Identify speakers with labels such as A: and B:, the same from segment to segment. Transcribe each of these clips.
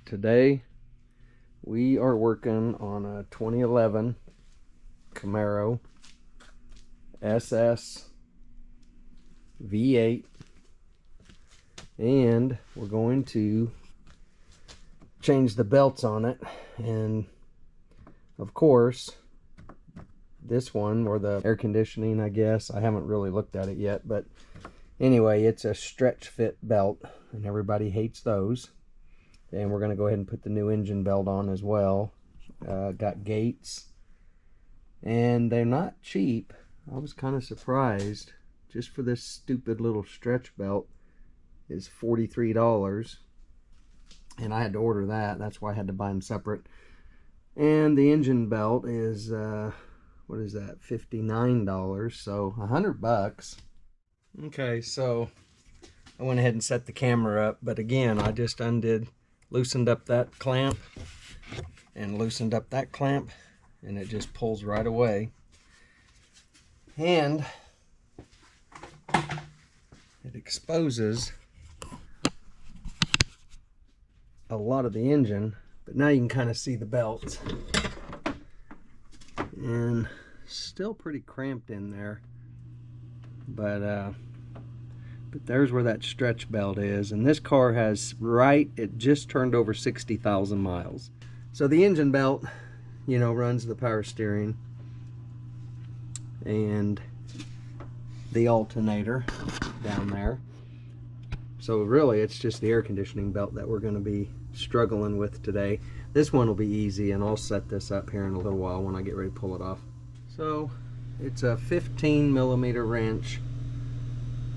A: Today we are working on a 2011 Camaro SS V8, and we're going to change the belts on it. And of course this one, or the air conditioning, I guess, I haven't really looked at it yet, but anyway, it's a stretch fit belt and everybody hates those. And we're going to go ahead and put the new engine belt on as well. Got gates, and they're not cheap. I was kind of surprised. Just for this stupid little stretch belt is $43, and I had to order that. That's why I had to buy them separate. And the engine belt is what is that, $59, so $100. Okay, so I went ahead and set the camera up, but again, I just loosened up that clamp and loosened up that clamp, and it just pulls right away. And it exposes a lot of the engine, but now you can kind of see the belts, and still pretty cramped in there, but there's where that stretch belt is. And this car has it just turned over 60,000 miles. So the engine belt, you know, runs the power steering and the alternator down there. So really it's just the air conditioning belt that we're going to be struggling with today. This one will be easy, and I'll set this up here in a little while when I get ready to pull it off. So it's a 15mm wrench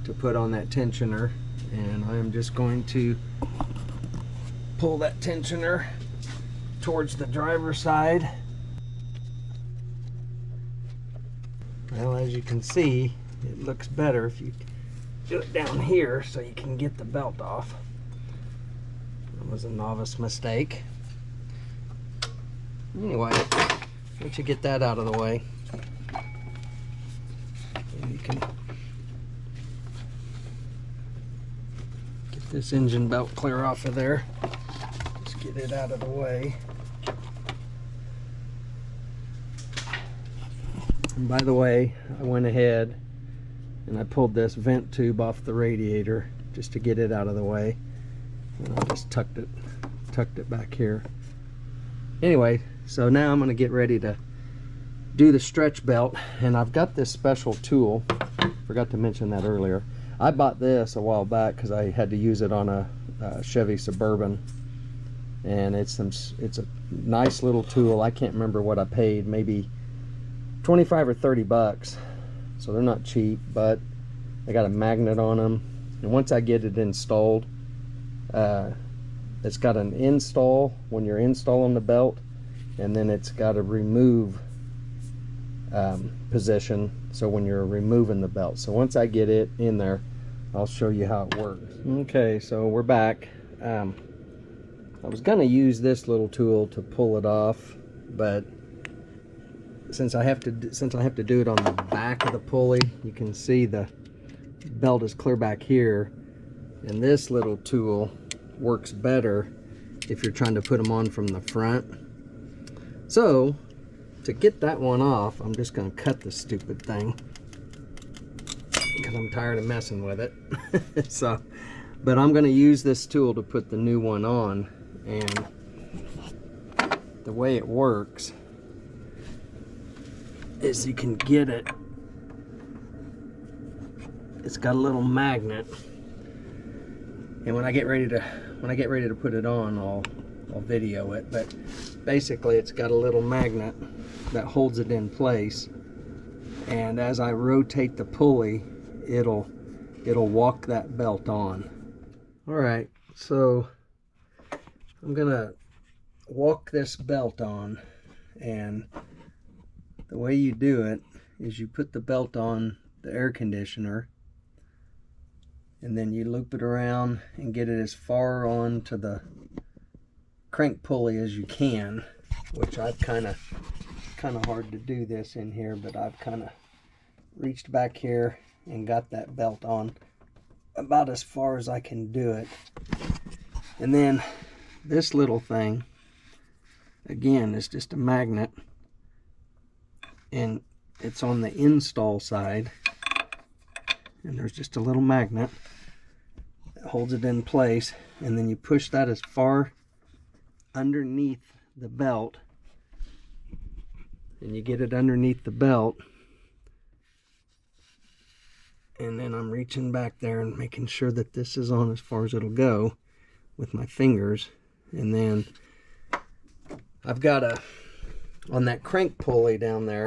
A: to put on that tensioner, and I'm just going to pull that tensioner towards the driver's side. Well, as you can see, it looks better if you do it down here so you can get the belt off. That was a novice mistake. Anyway, once you get that out of the way, you can get this engine belt clear off of there. Just get it out of the way. And by the way, I went ahead and I pulled this vent tube off the radiator just to get it out of the way, and I just tucked it back here. Anyway, so now I'm going to get ready to do the stretch belt, and I've got this special tool. Forgot to mention that earlier. I bought this a while back because I had to use it on a Chevy Suburban, and it's a nice little tool. I can't remember what I paid, maybe 25 or 30 bucks. So they're not cheap, but they got a magnet on them. And once I get it installed, it's got an install when you're installing the belt, and then it's got a remove position, so when you're removing the belt. So once I get it in there, I'll show you how it works. Okay, so we're back. I was gonna use this little tool to pull it off, but since I have to do it on the back of the pulley, you can see the belt is clear back here, and this little tool works better if you're trying to put them on from the front. So to get that one off, I'm just going to cut this stupid thing because I'm tired of messing with it. But I'm going to use this tool to put the new one on, and the way it works is you can get it. It's got a little magnet, and when I get ready to put it on, I'll video it. But basically, it's got a little magnet that holds it in place, and as I rotate the pulley, it'll walk that belt on. All right, so I'm gonna walk this belt on, and the way you do it is you put the belt on the air conditioner, and then you loop it around and get it as far on to the crank pulley as you can, which I've kind of hard to do this in here, but I've kind of reached back here and got that belt on about as far as I can do it. And then this little thing, again, is just a magnet, and it's on the install side, and there's just a little magnet that holds it in place, and then you push that as far underneath the belt, and you get it underneath the belt, and then I'm reaching back there and making sure that this is on as far as it'll go with my fingers. And then I've got on that crank pulley down there,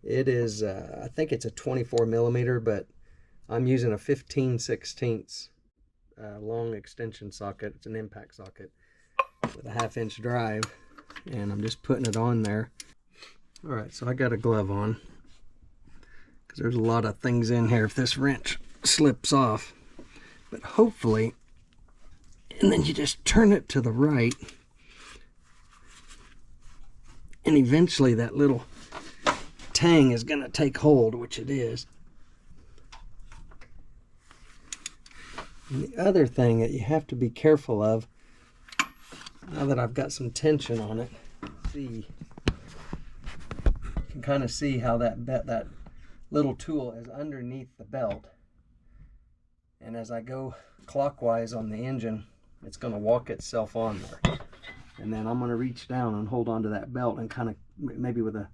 A: it is I think it's a 24 millimeter, but I'm using a 15/16 long extension socket. It's an impact socket with a 1/2 inch drive, and I'm just putting it on there. All right, so I got a glove on because there's a lot of things in here if this wrench slips off, but hopefully, and then you just turn it to the right, and eventually that little tang is going to take hold, which it is. And the other thing that you have to be careful of, now that I've got some tension on it, see, you can kind of see how that little tool is underneath the belt, and as I go clockwise on the engine, it's going to walk itself on there, and then I'm going to reach down and hold onto that belt and kind of maybe with a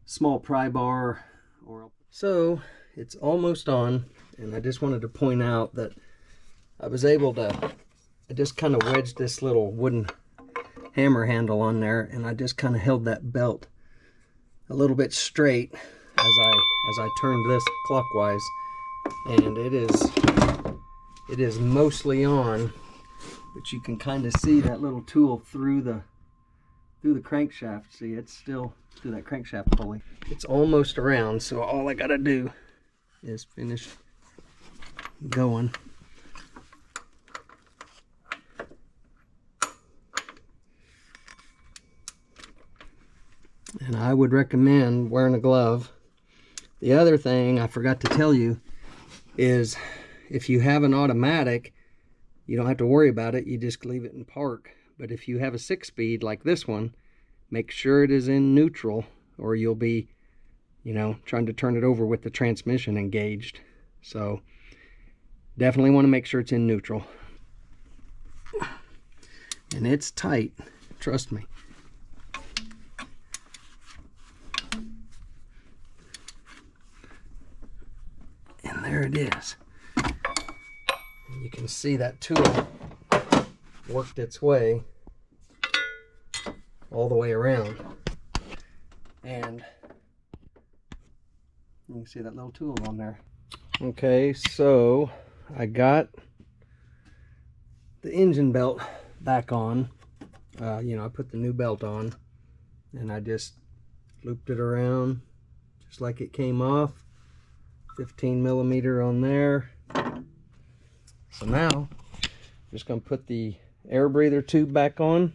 A: small pry bar. So it's almost on, and I just wanted to point out that I was able to, I just kind of wedged this little wooden hammer handle on there, and I just kind of held that belt a little bit straight as I turned this clockwise, and it is mostly on, but you can kind of see that little tool through the crankshaft. See, it's still through that crankshaft pulley. It's almost around, so all I gotta do is finish going. And I would recommend wearing a glove. The other thing I forgot to tell you is if you have an automatic, you don't have to worry about it. You just leave it in park. But if you have a 6-speed like this one, make sure it is in neutral, or you'll be, you know, trying to turn it over with the transmission engaged. So definitely want to make sure it's in neutral. And it's tight, trust me. And there it is. You can see that tool worked its way all the way around, and you can see that little tool on there. Okay, so I got the engine belt back on. You know, I put the new belt on, and I just looped it around just like it came off. 15 millimeter on there. So now I'm just going to put the air breather tube back on,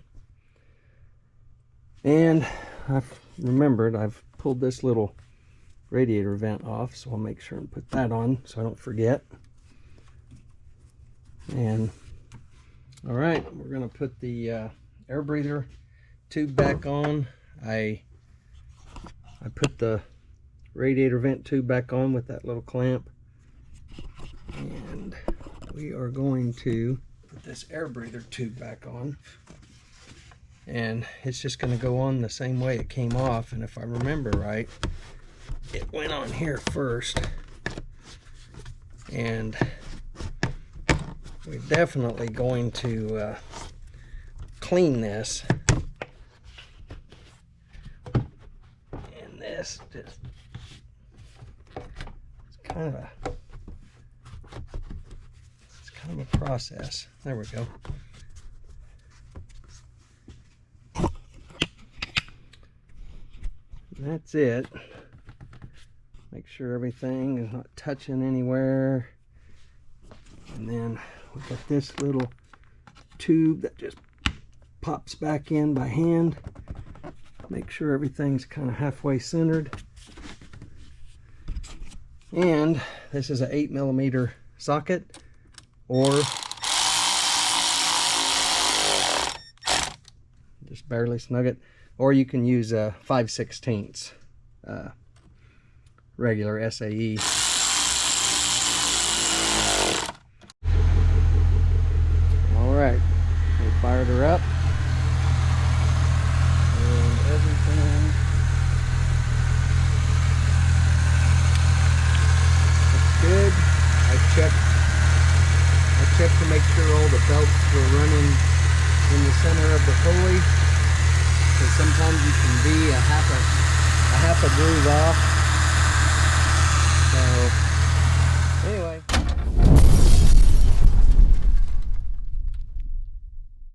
A: and I've remembered I've pulled this little radiator vent off, so I'll make sure and put that on so I don't forget. And all right, we're going to put the air breather tube back on. I put the radiator vent tube back on with that little clamp, and we are going to put this air breather tube back on, and it's just going to go on the same way it came off. And if I remember right, it went on here first, and we're definitely going to clean this, and this just kind of a process. There we go. And that's it. Make sure everything is not touching anywhere. And then we got this little tube that just pops back in by hand. Make sure everything's kind of halfway centered. And this is an 8 millimeter socket, or barely snug it. Or you can use a 5/16 regular SAE. Alright, we fired her up. And everything looks good. I checked to make sure all the belts were running in the center of the pulley, because sometimes you can be a half a groove off. So